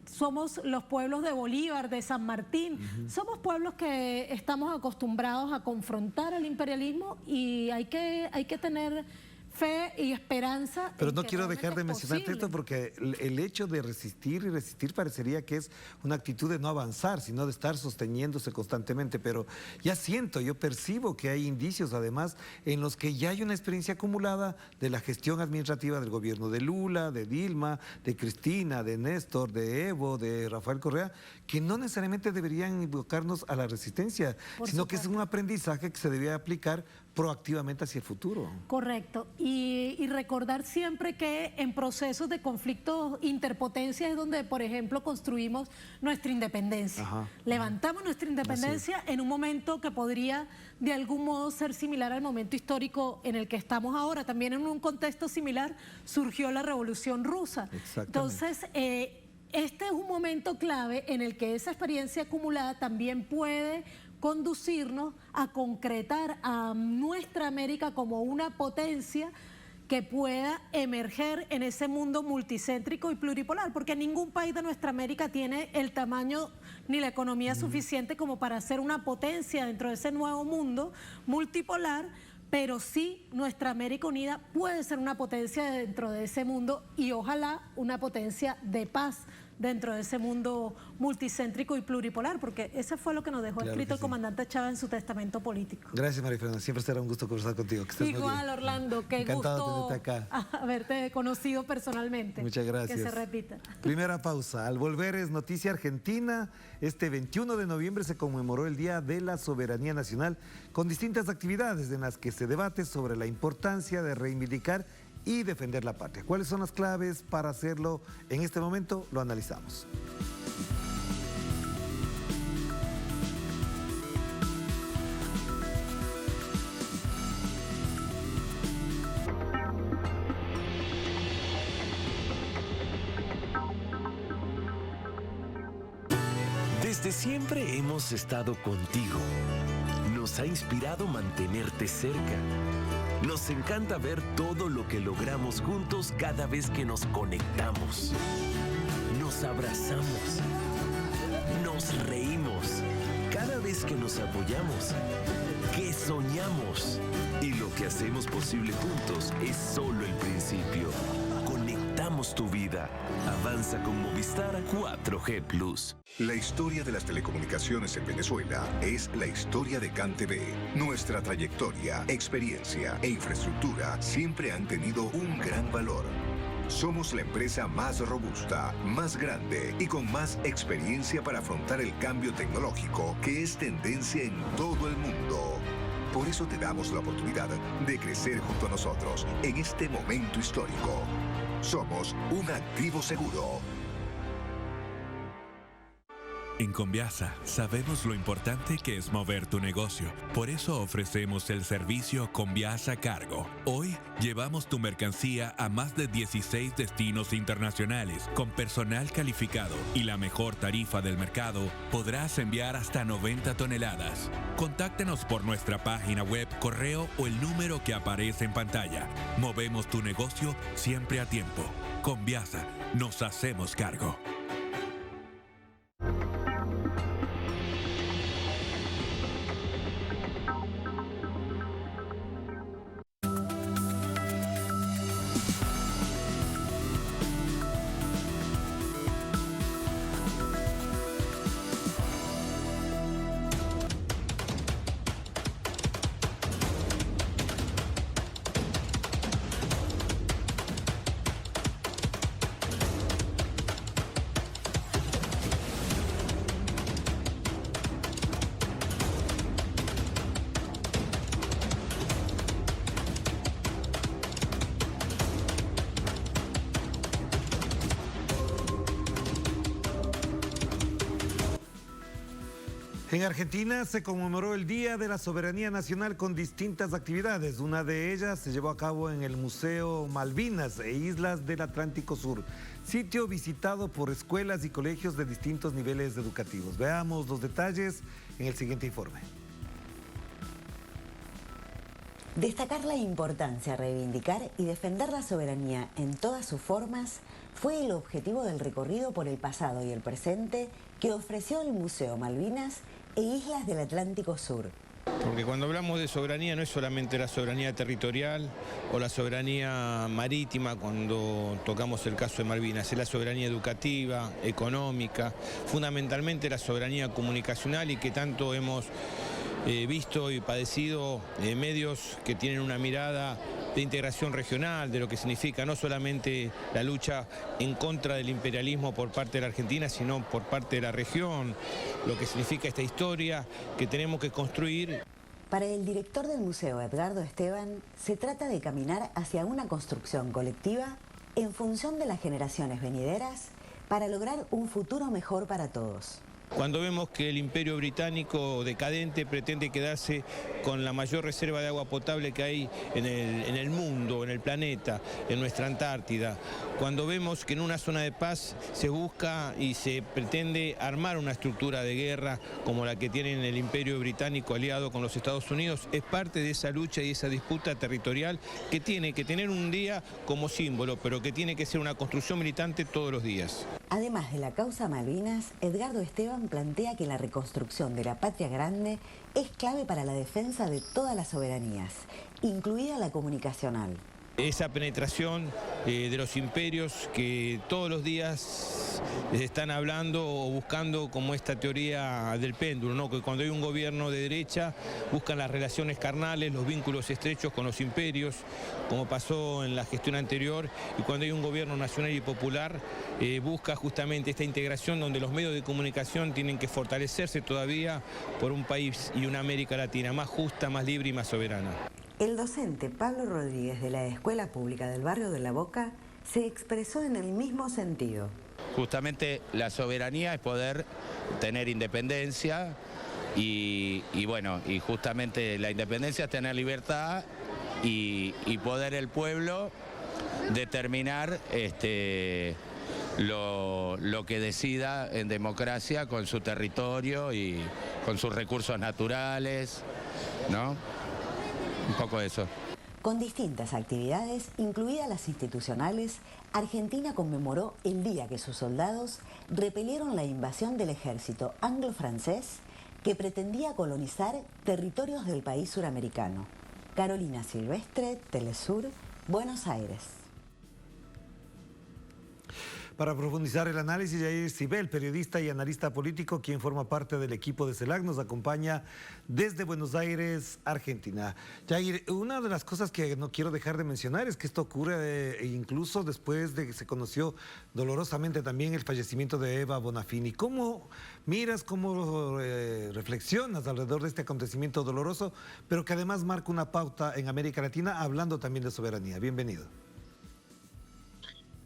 somos los pueblos de Bolívar, de San Martín, somos pueblos que estamos acostumbrados a confrontar al imperialismo y hay que tener fe y esperanza. Pero no quiero dejar de mencionarte esto porque el hecho de resistir y resistir parecería que es una actitud de no avanzar, sino de estar sosteniéndose constantemente, pero ya siento, yo percibo que hay indicios además en los que ya hay una experiencia acumulada de la gestión administrativa del gobierno de Lula, de Dilma, de Cristina, de Néstor, de Evo, de Rafael Correa, que no necesariamente deberían invocarnos a la resistencia, sino que es un aprendizaje que se debe aplicar proactivamente hacia el futuro. Correcto. Y recordar siempre que en procesos de conflictos interpotencia es donde, por ejemplo, construimos nuestra independencia. Ajá. Levantamos nuestra independencia en un momento que podría de algún modo ser similar al momento histórico en el que estamos ahora. También en un contexto similar surgió la Revolución Rusa. Entonces, este es un momento clave en el que esa experiencia acumulada también puede conducirnos a concretar a nuestra América como una potencia que pueda emerger en ese mundo multicéntrico y pluripolar, porque ningún país de nuestra América tiene el tamaño ni la economía suficiente como para ser una potencia dentro de ese nuevo mundo multipolar, pero sí nuestra América Unida puede ser una potencia dentro de ese mundo y ojalá una potencia de paz dentro de ese mundo multicéntrico y pluripolar, porque ese fue lo que nos dejó escrito el comandante Chávez en su testamento político. Gracias, María Fernanda. Siempre será un gusto conversar contigo. Que estés Igual, muy bien. Orlando, qué Encantado gusto de tenerte acá. Haberte conocido personalmente. Muchas gracias. Que se repita. Primera pausa. Al volver es noticia argentina. Este 21 de noviembre se conmemoró el Día de la Soberanía Nacional con distintas actividades en las que se debate sobre la importancia de reivindicar y defender la patria. ¿Cuáles son las claves para hacerlo? En este momento lo analizamos. Desde siempre hemos estado contigo. Nos ha inspirado mantenerte cerca. Nos encanta ver todo lo que logramos juntos cada vez que nos conectamos. Nos abrazamos. Nos reímos. Cada vez que nos apoyamos. Que soñamos. Y lo que hacemos posible juntos es solo el principio. Conectamos tu vida. Avanza con Movistar 4G Plus. La historia de las telecomunicaciones en Venezuela es la historia de CanTV. Nuestra trayectoria, experiencia e infraestructura siempre han tenido un gran valor. Somos la empresa más robusta, más grande y con más experiencia para afrontar el cambio tecnológico que es tendencia en todo el mundo. Por eso te damos la oportunidad de crecer junto a nosotros en este momento histórico. Somos un activo seguro. En Conviasa sabemos lo importante que es mover tu negocio. Por eso ofrecemos el servicio Conviasa Cargo. Hoy llevamos tu mercancía a más de 16 destinos internacionales. Con personal calificado y la mejor tarifa del mercado, podrás enviar hasta 90 toneladas. Contáctenos por nuestra página web, correo o el número que aparece en pantalla. Movemos tu negocio siempre a tiempo. Conviasa, nos hacemos cargo. En Argentina se conmemoró el Día de la Soberanía Nacional con distintas actividades. Una de ellas se llevó a cabo en el Museo Malvinas e Islas del Atlántico Sur, sitio visitado por escuelas y colegios de distintos niveles educativos. Veamos los detalles en el siguiente informe. Destacar la importancia de reivindicar y defender la soberanía en todas sus formas fue el objetivo del recorrido por el pasado y el presente que ofreció el Museo Malvinas e Islas del Atlántico Sur. Porque cuando hablamos de soberanía no es solamente la soberanía territorial o la soberanía marítima cuando tocamos el caso de Malvinas, es la soberanía educativa, económica, fundamentalmente la soberanía comunicacional y que tanto hemos visto y padecido medios que tienen una mirada de integración regional, de lo que significa no solamente la lucha en contra del imperialismo por parte de la Argentina, sino por parte de la región, lo que significa esta historia que tenemos que construir. Para el director del museo, Edgardo Esteban, se trata de caminar hacia una construcción colectiva en función de las generaciones venideras para lograr un futuro mejor para todos. Cuando vemos que el Imperio Británico decadente pretende quedarse con la mayor reserva de agua potable que hay en el mundo, en el planeta, en nuestra Antártida, cuando vemos que en una zona de paz se busca y se pretende armar una estructura de guerra como la que tiene el Imperio Británico aliado con los Estados Unidos, es parte de esa lucha y esa disputa territorial que tiene que tener un día como símbolo, pero que tiene que ser una construcción militante todos los días. Además de la causa Malvinas, Edgardo Esteban plantea que la reconstrucción de la patria grande es clave para la defensa de todas las soberanías, incluida la comunicacional. Esa penetración de los imperios que todos los días están hablando o buscando como esta teoría del péndulo, ¿no? Que cuando hay un gobierno de derecha buscan las relaciones carnales, los vínculos estrechos con los imperios, como pasó en la gestión anterior, y cuando hay un gobierno nacional y popular busca justamente esta integración donde los medios de comunicación tienen que fortalecerse todavía por un país y una América Latina más justa, más libre y más soberana. El docente Pablo Rodríguez de la Escuela Pública del Barrio de La Boca se expresó en el mismo sentido. Justamente la soberanía es poder tener independencia y justamente la independencia es tener libertad y poder el pueblo determinar lo que decida en democracia con su territorio y con sus recursos naturales, ¿no? Un poco eso. Con distintas actividades, incluidas las institucionales, Argentina conmemoró el día que sus soldados repelieron la invasión del ejército anglo-francés que pretendía colonizar territorios del país suramericano. Carolina Silvestre, Telesur, Buenos Aires. Para profundizar el análisis, Yair Cibel, periodista y analista político, quien forma parte del equipo de CELAC, nos acompaña desde Buenos Aires, Argentina. Yair, una de las cosas que no quiero dejar de mencionar es que esto ocurre incluso después de que se conoció dolorosamente también el fallecimiento de Eva Bonafini. ¿Cómo miras, cómo reflexionas alrededor de este acontecimiento doloroso, pero que además marca una pauta en América Latina, hablando también de soberanía? Bienvenido.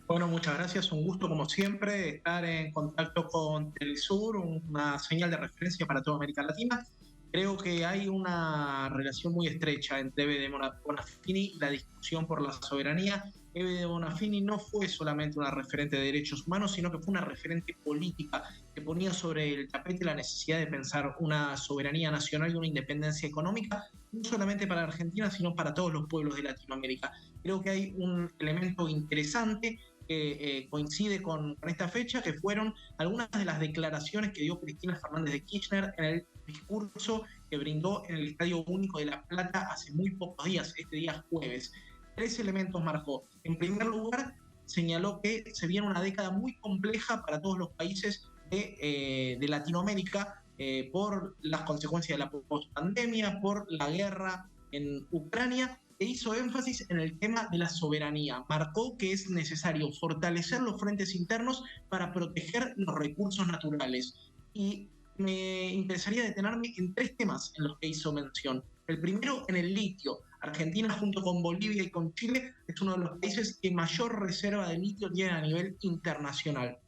Bueno, muchas gracias. Un gusto, como siempre, estar en contacto con Telesur, una señal de referencia para toda América Latina. Creo que hay una relación muy estrecha entre Eva de Bonafini y la discusión por la soberanía. Eva de Bonafini no fue solamente una referente de derechos humanos, sino que fue una referente política que ponía sobre el tapete la necesidad de pensar una soberanía nacional y una independencia económica, no solamente para Argentina, sino para todos los pueblos de Latinoamérica. Creo que hay un elemento interesante que coincide con esta fecha, que fueron algunas de las declaraciones que dio Cristina Fernández de Kirchner en el discurso que brindó en el Estadio Único de La Plata hace muy pocos días, este día jueves. 3 elementos marcó. En primer lugar, señaló que se viene una década muy compleja para todos los países de Latinoamérica por las consecuencias de la post-pandemia, por la guerra en Ucrania, e hizo énfasis en el tema de la soberanía. Marcó que es necesario fortalecer los frentes internos para proteger los recursos naturales. Y me interesaría detenerme en 3 temas en los que hizo mención. El primero, en el litio. Argentina, junto con Bolivia y con Chile, es uno de los países que mayor reserva de litio tiene a nivel internacional.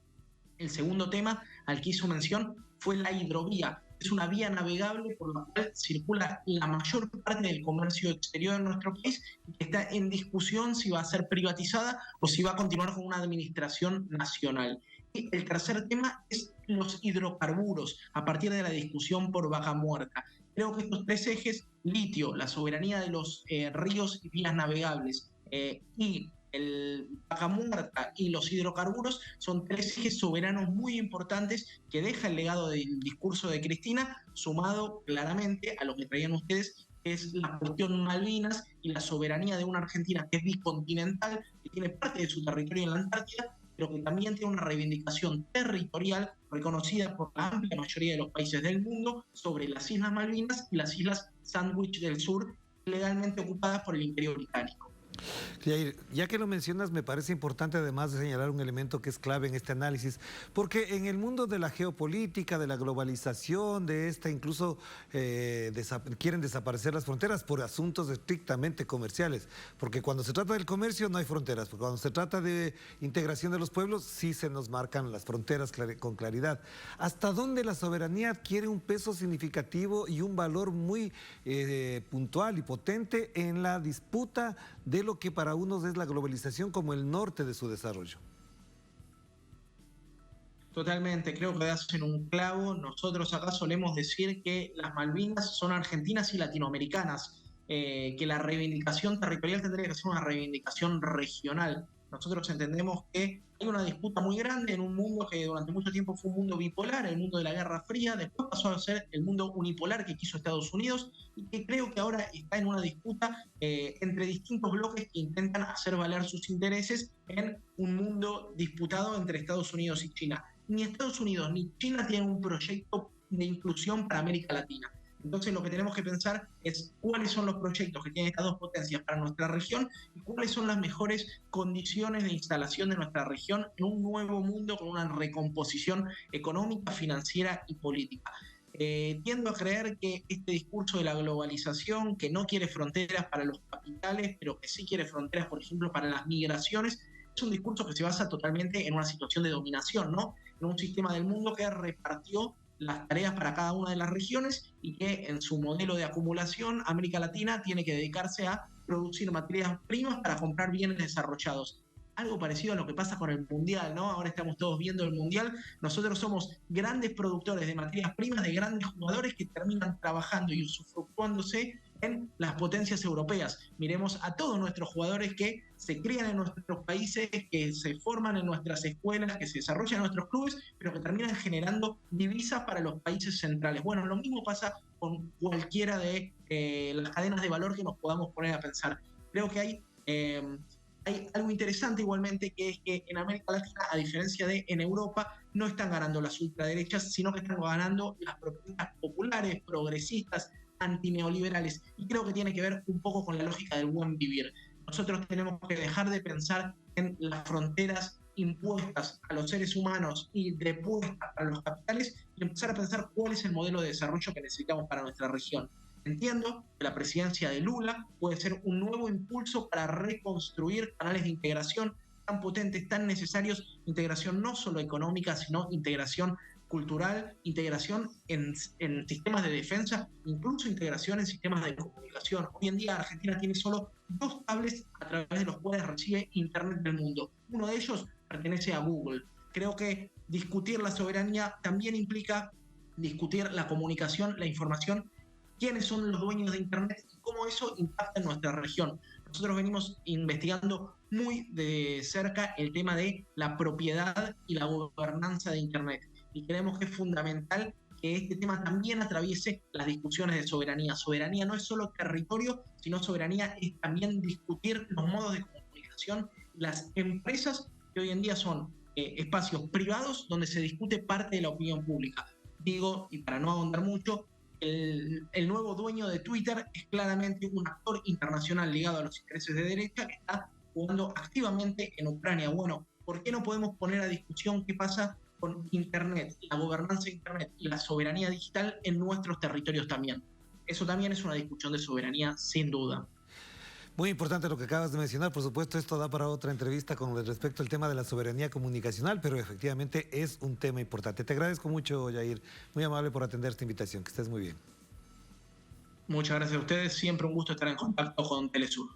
El segundo tema al que hizo mención fue la hidrovía. Es una vía navegable por la cual circula la mayor parte del comercio exterior de nuestro país y que está en discusión si va a ser privatizada o si va a continuar con una administración nacional. Y el tercer tema es los hidrocarburos, a partir de la discusión por Vaca Muerta. Creo que estos 3 ejes, litio, la soberanía de los ríos y vías navegables y el Vaca Muerta y los hidrocarburos, son 3 ejes soberanos muy importantes que deja el legado del discurso de Cristina, sumado claramente a lo que traían ustedes, que es la cuestión Malvinas y la soberanía de una Argentina que es bicontinental, que tiene parte de su territorio en la Antártida, pero que también tiene una reivindicación territorial reconocida por la amplia mayoría de los países del mundo sobre las Islas Malvinas y las Islas Sandwich del Sur, legalmente ocupadas por el Imperio Británico. Jair, ya que lo mencionas, me parece importante además de señalar un elemento que es clave en este análisis, porque en el mundo de la geopolítica, de la globalización, de esta incluso quieren desaparecer las fronteras por asuntos estrictamente comerciales, porque cuando se trata del comercio no hay fronteras, porque cuando se trata de integración de los pueblos sí se nos marcan las fronteras con claridad. ¿Hasta dónde la soberanía adquiere un peso significativo y un valor muy puntual y potente en la disputa de lo que para unos es la globalización como el norte de su desarrollo? Totalmente, creo que das en un clavo. Nosotros acá solemos decir que las Malvinas son argentinas y latinoamericanas, que la reivindicación territorial tendría que ser una reivindicación regional. Nosotros entendemos que hay una disputa muy grande en un mundo que durante mucho tiempo fue un mundo bipolar, el mundo de la Guerra Fría, después pasó a ser el mundo unipolar que quiso Estados Unidos y que creo que ahora está en una disputa entre distintos bloques que intentan hacer valer sus intereses en un mundo disputado entre Estados Unidos y China. Ni Estados Unidos ni China tienen un proyecto de inclusión para América Latina. Entonces lo que tenemos que pensar es cuáles son los proyectos que tienen estas dos potencias para nuestra región y cuáles son las mejores condiciones de instalación de nuestra región en un nuevo mundo con una recomposición económica, financiera y política. Tiendo a creer que este discurso de la globalización, que no quiere fronteras para los capitales, pero que sí quiere fronteras, por ejemplo, para las migraciones, es un discurso que se basa totalmente en una situación de dominación, ¿no? En un sistema del mundo que repartió las tareas para cada una de las regiones y que en su modelo de acumulación América Latina tiene que dedicarse a producir materias primas para comprar bienes desarrollados. Algo parecido a lo que pasa con el Mundial, ¿no? Ahora estamos todos viendo el Mundial. Nosotros somos grandes productores de materias primas, de grandes jugadores que terminan trabajando y usufructuándose en las potencias europeas. Miremos a todos nuestros jugadores que se crían en nuestros países, que se forman en nuestras escuelas, que se desarrollan en nuestros clubes, pero que terminan generando divisas para los países centrales. Bueno, lo mismo pasa con cualquiera de las cadenas de valor que nos podamos poner a pensar. Creo que hay algo interesante igualmente, que es que en América Latina, a diferencia de en Europa, no están ganando las ultraderechas, sino que están ganando las propuestas populares, progresistas, antineoliberales. Y creo que tiene que ver un poco con la lógica del buen vivir. Nosotros tenemos que dejar de pensar en las fronteras impuestas a los seres humanos y depuestas a los capitales y empezar a pensar cuál es el modelo de desarrollo que necesitamos para nuestra región. Entiendo que la presidencia de Lula puede ser un nuevo impulso para reconstruir canales de integración tan potentes, tan necesarios, integración no solo económica, sino integración cultural, integración en sistemas de defensa, incluso integración en sistemas de comunicación. Hoy en día Argentina tiene solo 2 cables a través de los cuales recibe Internet del mundo. Uno de ellos pertenece a Google. Creo que discutir la soberanía también implica discutir la comunicación, la información, quiénes son los dueños de Internet y cómo eso impacta en nuestra región. Nosotros venimos investigando muy de cerca el tema de la propiedad y la gobernanza de Internet. Y creemos que es fundamental que este tema también atraviese las discusiones de soberanía. Soberanía no es solo territorio, sino soberanía es también discutir los modos de comunicación. Las empresas que hoy en día son espacios privados donde se discute parte de la opinión pública. Digo, y para no ahondar mucho, el nuevo dueño de Twitter es claramente un actor internacional ligado a los intereses de derecha que está jugando activamente en Ucrania. Bueno, ¿por qué no podemos poner a discusión qué pasa con Internet, la gobernanza de Internet y la soberanía digital en nuestros territorios también? Eso también es una discusión de soberanía, sin duda. Muy importante lo que acabas de mencionar. Por supuesto, esto da para otra entrevista con respecto al tema de la soberanía comunicacional, pero efectivamente es un tema importante. Te agradezco mucho, Jair. Muy amable por atender esta invitación. Que estés muy bien. Muchas gracias a ustedes. Siempre un gusto estar en contacto con Telesur.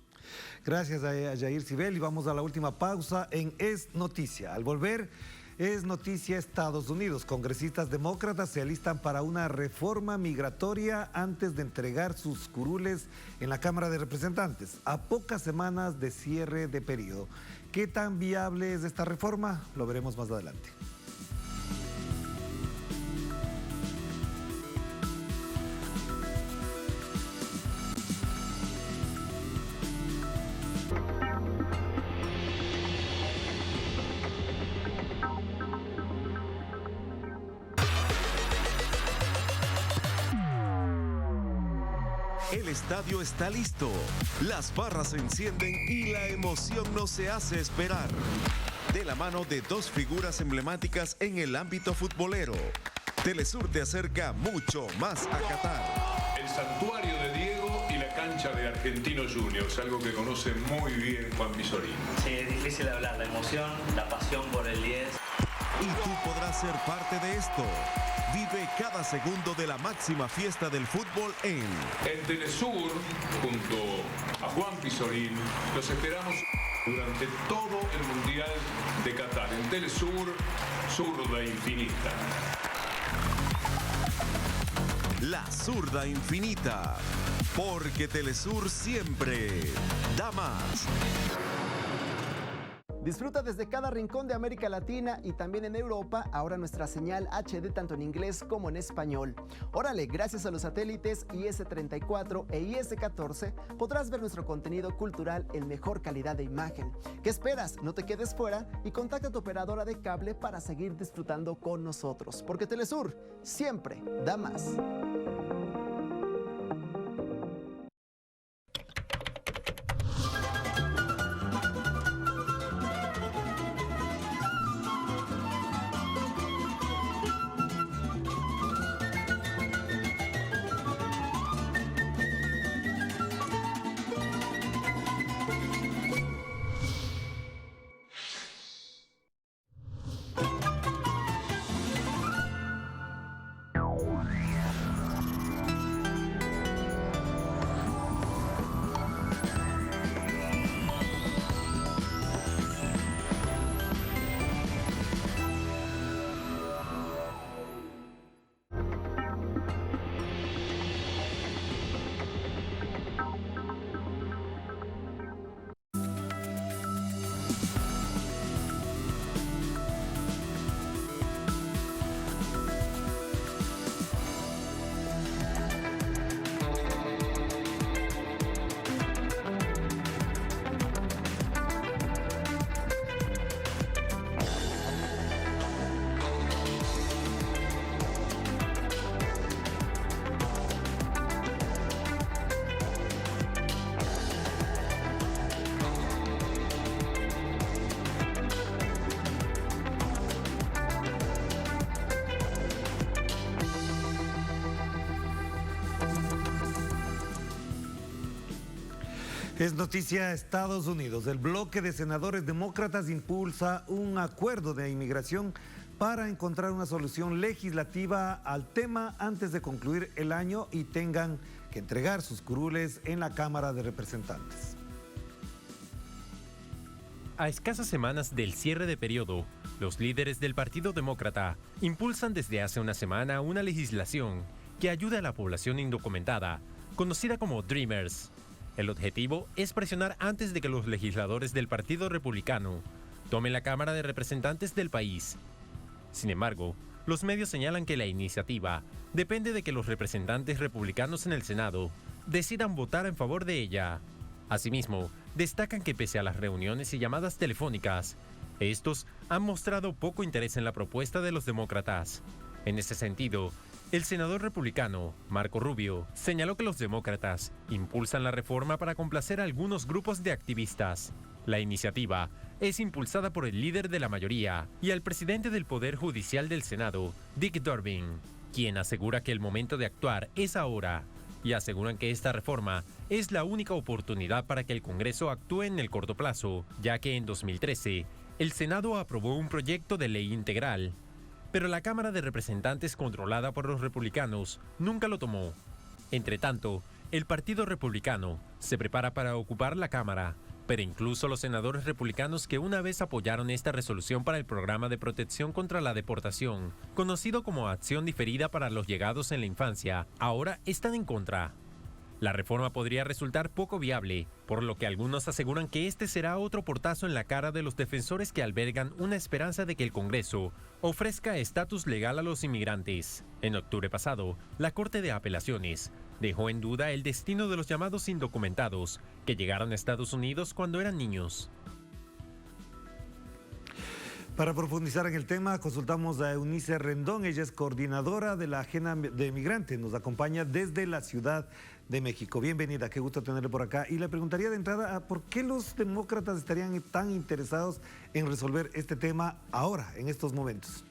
Gracias a Jair Cibel y vamos a la última pausa en Es Noticia. Al volver, Es noticia Estados Unidos. Congresistas demócratas se alistan para una reforma migratoria antes de entregar sus curules en la Cámara de Representantes, a pocas semanas de cierre de periodo. ¿Qué tan viable es esta reforma? Lo veremos más adelante. El estadio está listo, las barras se encienden y la emoción no se hace esperar. De la mano de dos figuras emblemáticas en el ámbito futbolero, Telesur te acerca mucho más a Qatar. El santuario de Diego y la cancha de Argentinos Juniors, algo que conoce muy bien Juan Pizorín. Sí, es difícil de hablar, la emoción, la pasión por el 10. Y tú podrás ser parte de esto. Vive cada segundo de la máxima fiesta del fútbol en Telesur, junto a Juan Pizorín, los esperamos durante todo el Mundial de Qatar. En Telesur, zurda infinita. La zurda infinita, porque Telesur siempre da más. Disfruta desde cada rincón de América Latina y también en Europa, ahora nuestra señal HD tanto en inglés como en español. Órale, gracias a los satélites IS-34 e IS-14 podrás ver nuestro contenido cultural en mejor calidad de imagen. ¿Qué esperas? No te quedes fuera y contacta a tu operadora de cable para seguir disfrutando con nosotros, porque Telesur siempre da más. Es noticia Estados Unidos. El bloque de senadores demócratas impulsa un acuerdo de inmigración para encontrar una solución legislativa al tema antes de concluir el año y tengan que entregar sus curules en la Cámara de Representantes. A escasas semanas del cierre de periodo, los líderes del Partido Demócrata impulsan desde hace una semana una legislación que ayude a la población indocumentada, conocida como Dreamers. El objetivo es presionar antes de que los legisladores del Partido Republicano tomen la Cámara de Representantes del país. Sin embargo, los medios señalan que la iniciativa depende de que los representantes republicanos en el Senado decidan votar en favor de ella. Asimismo, destacan que pese a las reuniones y llamadas telefónicas, estos han mostrado poco interés en la propuesta de los demócratas. En ese sentido, el senador republicano, Marco Rubio, señaló que los demócratas impulsan la reforma para complacer a algunos grupos de activistas. La iniciativa es impulsada por el líder de la mayoría y al presidente del Poder Judicial del Senado, Dick Durbin, quien asegura que el momento de actuar es ahora, y aseguran que esta reforma es la única oportunidad para que el Congreso actúe en el corto plazo, ya que en 2013 el Senado aprobó un proyecto de ley integral, pero la Cámara de Representantes controlada por los republicanos nunca lo tomó. Entre tanto, el Partido Republicano se prepara para ocupar la Cámara, pero incluso los senadores republicanos que una vez apoyaron esta resolución para el programa de protección contra la deportación, conocido como Acción Diferida para los Llegados en la Infancia, ahora están en contra. La reforma podría resultar poco viable, por lo que algunos aseguran que este será otro portazo en la cara de los defensores que albergan una esperanza de que el Congreso ofrezca estatus legal a los inmigrantes. En octubre pasado, la Corte de Apelaciones dejó en duda el destino de los llamados indocumentados que llegaron a Estados Unidos cuando eran niños. Para profundizar en el tema, consultamos a Eunice Rendón. Ella es coordinadora de la Agenda de Migrantes. Nos acompaña desde la ciudad de México. Bienvenida, qué gusto tenerle por acá. Y le preguntaría de entrada, ¿por qué los demócratas estarían tan interesados en resolver este tema ahora, en estos momentos?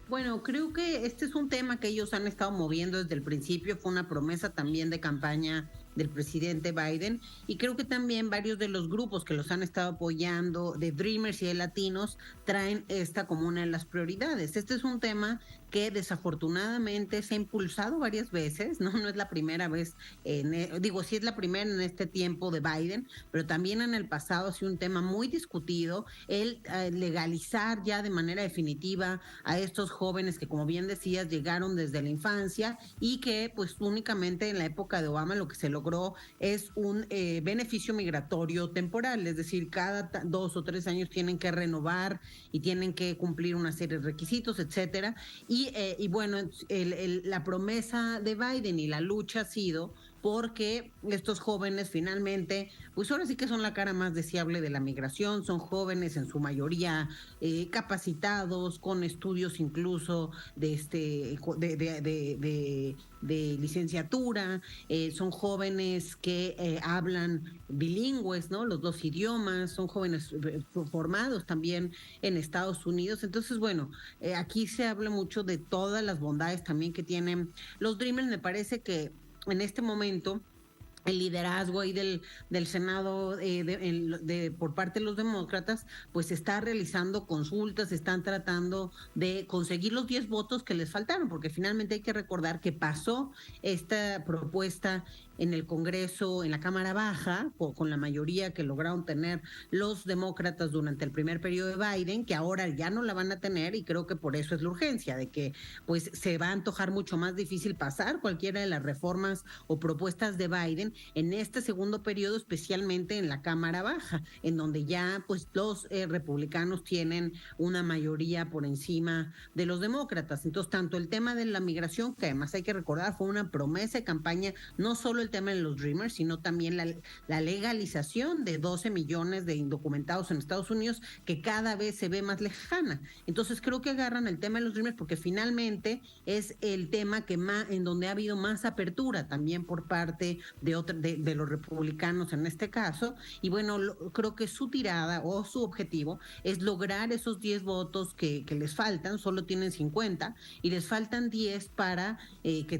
Bueno, creo que este es un tema que ellos han estado moviendo desde el principio, fue una promesa también de campaña del presidente Biden, y creo que también varios de los grupos que los han estado apoyando, de Dreamers y de latinos, traen esta como una de las prioridades. Este es un tema que desafortunadamente se ha impulsado varias veces, no es la primera vez, sí es la primera en este tiempo de Biden, pero también en el pasado ha sido un tema muy discutido, el legalizar ya de manera definitiva a estos jóvenes que, como bien decías, llegaron desde la infancia y que pues únicamente en la época de Obama lo que se logró es un beneficio migratorio temporal, es decir, cada 2 o 3 años tienen que renovar y tienen que cumplir una serie de requisitos, etcétera. Y bueno, la promesa de Biden y la lucha ha sido porque estos jóvenes finalmente, pues ahora sí que son la cara más deseable de la migración, son jóvenes en su mayoría capacitados, con estudios incluso de licenciatura, son jóvenes que hablan bilingües, ¿no? Los 2 idiomas, son jóvenes formados también en Estados Unidos. Entonces, bueno, aquí se habla mucho de todas las bondades también que tienen los Dreamers. Me parece que en este momento el liderazgo ahí del Senado por parte de los demócratas, pues está realizando consultas, están tratando de conseguir los 10 votos que les faltaron, porque finalmente hay que recordar que pasó esta propuesta en el Congreso, en la Cámara Baja, con la mayoría que lograron tener los demócratas durante el primer periodo de Biden, que ahora ya no la van a tener, y creo que por eso es la urgencia, de que pues se va a antojar mucho más difícil pasar cualquiera de las reformas o propuestas de Biden en este segundo periodo, especialmente en la Cámara Baja, en donde ya pues los republicanos tienen una mayoría por encima de los demócratas. Entonces, tanto el tema de la migración, que además hay que recordar fue una promesa de campaña, no solo el tema de los Dreamers, sino también la legalización de 12 millones de indocumentados en Estados Unidos, que cada vez se ve más lejana. Entonces creo que agarran el tema de los Dreamers porque finalmente es el tema que más, en donde ha habido más apertura también por parte de los republicanos en este caso, y bueno, creo que su tirada o su objetivo es lograr esos 10 votos que les faltan, solo tienen 50, y les faltan 10 para que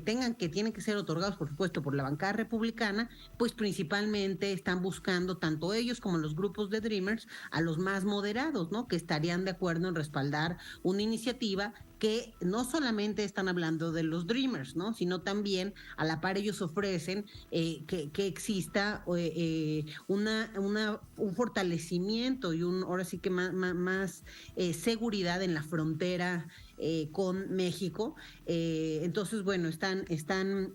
tienen que ser otorgados, por supuesto, por la bancada republicana, pues principalmente están buscando tanto ellos como los grupos de Dreamers a los más moderados, ¿no? Que estarían de acuerdo en respaldar una iniciativa que no solamente están hablando de los Dreamers, ¿no? Sino también a la par ellos ofrecen que exista un fortalecimiento y ahora sí que más seguridad en la frontera con México. Entonces, bueno, están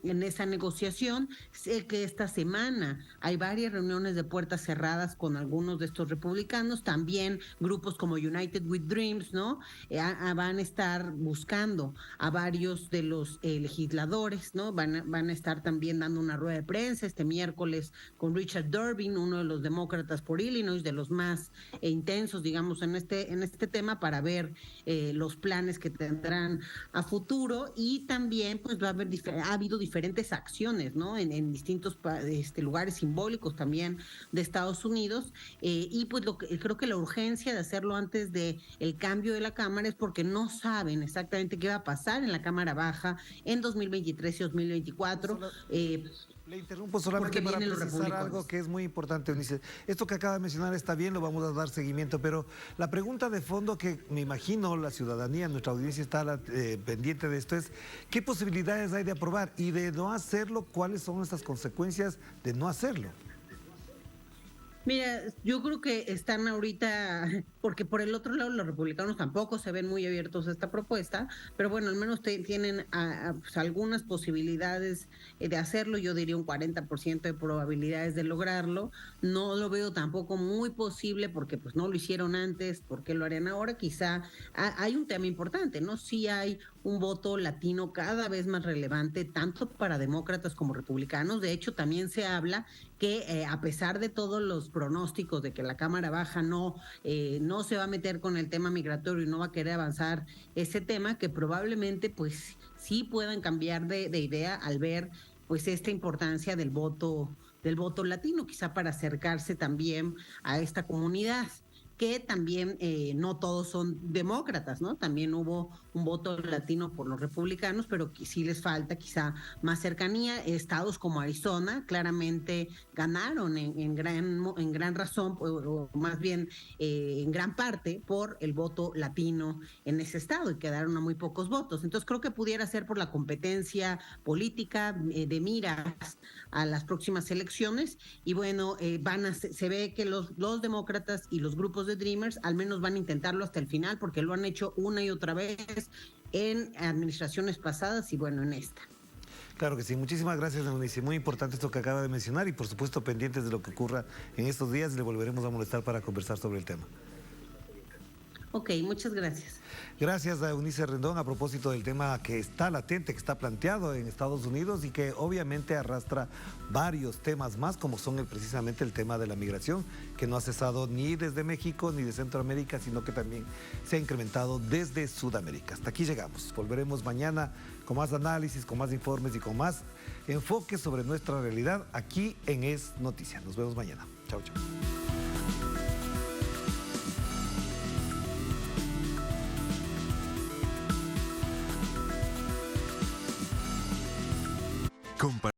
en esa negociación. Sé que esta semana hay varias reuniones de puertas cerradas con algunos de estos republicanos, también grupos como United with Dreams, ¿no? Van a estar buscando a varios de los legisladores, ¿no? Van a estar también dando una rueda de prensa este miércoles con Richard Durbin, uno de los demócratas por Illinois, de los más intensos, digamos, en este tema, para ver los planes que tendrán a futuro. Y también pues ha habido diferentes acciones, ¿no? En distintos lugares simbólicos también de Estados Unidos, y pues creo que la urgencia de hacerlo antes de el cambio de la Cámara es porque no saben exactamente qué va a pasar en la Cámara Baja en 2023 y 2024. Le interrumpo solamente para precisar algo que es muy importante, Eunice. Esto que acaba de mencionar está bien, lo vamos a dar seguimiento, pero la pregunta de fondo que me imagino la ciudadanía, nuestra audiencia está pendiente de esto es, ¿qué posibilidades hay de aprobar? Y de no hacerlo, ¿cuáles son estas consecuencias de no hacerlo? Mira, yo creo que están ahorita, porque por el otro lado los republicanos tampoco se ven muy abiertos a esta propuesta, pero bueno, al menos tienen pues, algunas posibilidades de hacerlo. Yo diría un 40% de probabilidades de lograrlo. No lo veo tampoco muy posible porque pues no lo hicieron antes, ¿por qué lo harían ahora? Quizá hay un tema importante, ¿no? Sí hay un voto latino cada vez más relevante, tanto para demócratas como republicanos. De hecho, también se habla que a pesar de todos los pronósticos de que la Cámara Baja no se va a meter con el tema migratorio y no va a querer avanzar ese tema, que probablemente pues sí puedan cambiar de idea al ver pues esta importancia del voto latino, quizá para acercarse también a esta comunidad, que también no todos son demócratas, ¿no? También hubo un voto latino por los republicanos, pero sí les falta quizá más cercanía. Estados como Arizona claramente ganaron en gran razón, o más bien en gran parte por el voto latino en ese estado, y quedaron a muy pocos votos. Entonces creo que pudiera ser por la competencia política de miras a las próximas elecciones, y bueno, se ve que los demócratas y los grupos de Dreamers al menos van a intentarlo hasta el final, porque lo han hecho una y otra vez en administraciones pasadas y bueno, en esta. Claro que sí, muchísimas gracias, Eunice. Muy importante esto que acaba de mencionar y por supuesto pendientes de lo que ocurra en estos días, y le volveremos a molestar para conversar sobre el tema. Ok, muchas gracias. Gracias a Eunice Rendón a propósito del tema que está latente, que está planteado en Estados Unidos y que obviamente arrastra varios temas más, como son precisamente el tema de la migración, que no ha cesado ni desde México ni de Centroamérica, sino que también se ha incrementado desde Sudamérica. Hasta aquí llegamos. Volveremos mañana con más análisis, con más informes y con más enfoques sobre nuestra realidad aquí en Es Noticia. Nos vemos mañana. Chao, chao.